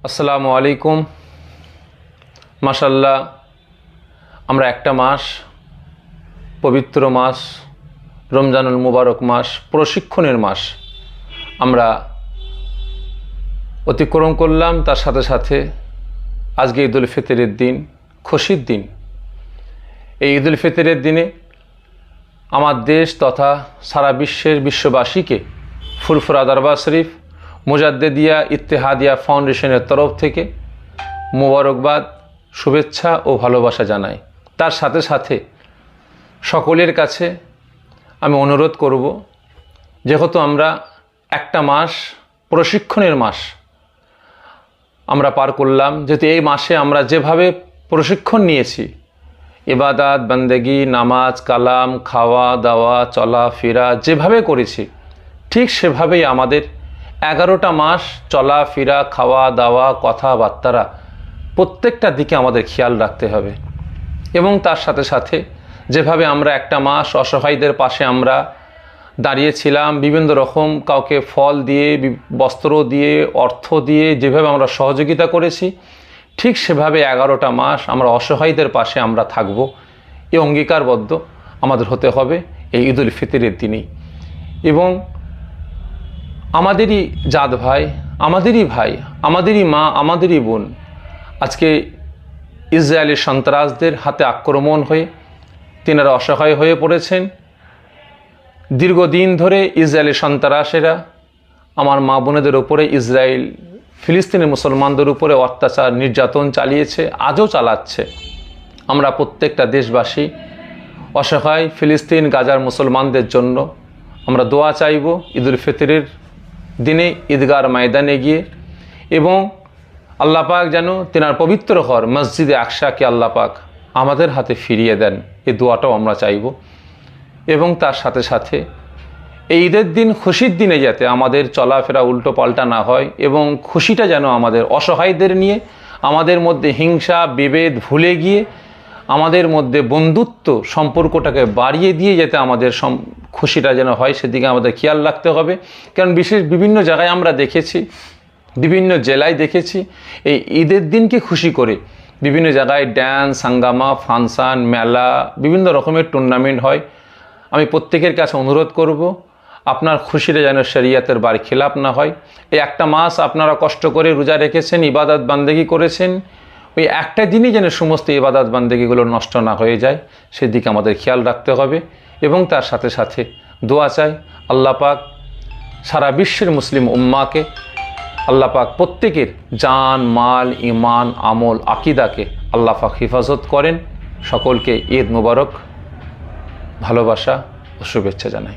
আসসালামু আলাইকুম। মাশাআল্লাহ, আমরা একটা মাস, পবিত্র মাস রমজানুল মুবারক মাস, প্রশিক্ষণের মাস আমরা অতিক্রম করলাম। তার সাথে সাথে আজকে ঈদুল ফিতরের দিন, খুশির দিন। এই ঈদুল ফিতরের দিনে আমার দেশ তথা সারা বিশ্ববাসীকে ফুরফুরা দরবার শরীফ মুজাদ্দেদিয়া ইত্তেহাদিয়া ফাউন্ডেশনের তরফ থেকে মোবারকবাদ, শুভেচ্ছা ও ভালোবাসা জানাই। তার সাথে সাথে সকলের কাছে আমি অনুরোধ করব, যেহেতু আমরা একটা মাস, প্রশিক্ষণের মাস আমরা পার করলাম, যেহেতু এই মাসে আমরা যেভাবে প্রশিক্ষণ নিয়েছি, ইবাদত, বন্দেগি, নামাজ, কালাম, খাওয়া দাওয়া, চলাফেরা যেভাবে করেছি, ঠিক সেভাবেই আমাদের 11টা মাস চলাফেরা, খাওয়া দাওয়া, কথাবার্তারা প্রত্যেকটা দিকে আমাদের খেয়াল রাখতে হবে। এবং তার সাথে সাথে যেভাবে আমরা একটা মাস অসহায়দের পাশে আমরা দাঁড়িয়েছিলাম, বিভিন্ন রকম কাউকে ফল দিয়ে, বস্ত্র দিয়ে, অর্থ দিয়ে যেভাবে আমরা সহযোগিতা করেছি, ঠিক সেভাবে 11টা মাস আমরা অসহায়দের পাশে আমরা থাকব। এই অঙ্গীকারবদ্ধ আমাদের হতে হবে এই ঈদুল ফিতরের দিনেই। এবং আমাদেরই জাত ভাই, আমাদেরই ভাই, আমাদেরই মা, আমাদেরই বোন আজকে ইসরায়েলি সন্ত্রাসদের হাতে আক্রমণ হয়ে তিনারা অসহায় হয়ে পড়েছেন। দীর্ঘদিন ধরে ইসরায়েলি সন্ত্রাসেরা আমার মা বোনেদের উপরে, ইসরায়েল ফিলিস্তিনের মুসলমানদের উপরে অত্যাচার, নির্যাতন চালিয়েছে, আজও চালাচ্ছে। আমরা প্রত্যেকটা দেশবাসী অসহায় ফিলিস্তিন, গাজার মুসলমানদের জন্য আমরা দোয়া চাইব ঈদুল ফিতরের দিনে ঈদগার ময়দানে গিয়ে। এবং আল্লাহ পাক যেন তেনার পবিত্র ঘর মসজিদে আকসাকে আল্লাহ পাক আমাদের হাতে ফিরিয়ে দেন, এই দোয়াটাও আমরা চাইব। এবং তার সাথে সাথে এই ঈদের দিন, খুশির দিনে যাতে আমাদের চলাফেরা উল্টো পাল্টা না হয়, এবং খুশিটা যেন আমাদের অসহায়দের নিয়ে, আমাদের মধ্যে হিংসা বিভেদ ভুলে গিয়ে আমাদের মধ্যে বন্ধুত্ব সম্পর্কটাকে বাড়িয়ে দিয়ে যাতে আমাদের খুশিটা যেন হয়, সেদিকে আমাদের খেয়াল রাখতে হবে। কারণ বিভিন্ন জায়গায় আমরা দেখেছি, বিভিন্ন জেলায় দেখেছি, এই ঈদের দিনকে খুশি করে বিভিন্ন জায়গায় ড্যান্স, হাঙ্গামা, ফাংশান, মেলা, বিভিন্ন রকমের টুর্নামেন্ট হয়। আমি প্রত্যেকের কাছে অনুরোধ করব, আপনার খুশিটা যেন শরিয়তের বার খেলাপ না হয়। এই একটা মাস আপনারা কষ্ট করে রোজা রেখেছেন, ইবাদত বান্দেগি করেছেন, ওই একটা দিনই যেন সমস্ত ইবাদত বান্দেগিগুলো নষ্ট না হয়ে যায়, সেদিকে আমাদের খেয়াল রাখতে হবে। এবং তার সাথে সাথে দোয়া চাই, আল্লাহ পাক সারা বিশ্বের মুসলিম উম্মাকে আল্লাহ পাক প্রত্যেকের জান, মাল, ইমান, আমল, আকিদাকে আল্লাহ পাক হেফাজত করেন। সকলকে ঈদ মুবারক, ভালোবাসা ও শুভেচ্ছা জানাই।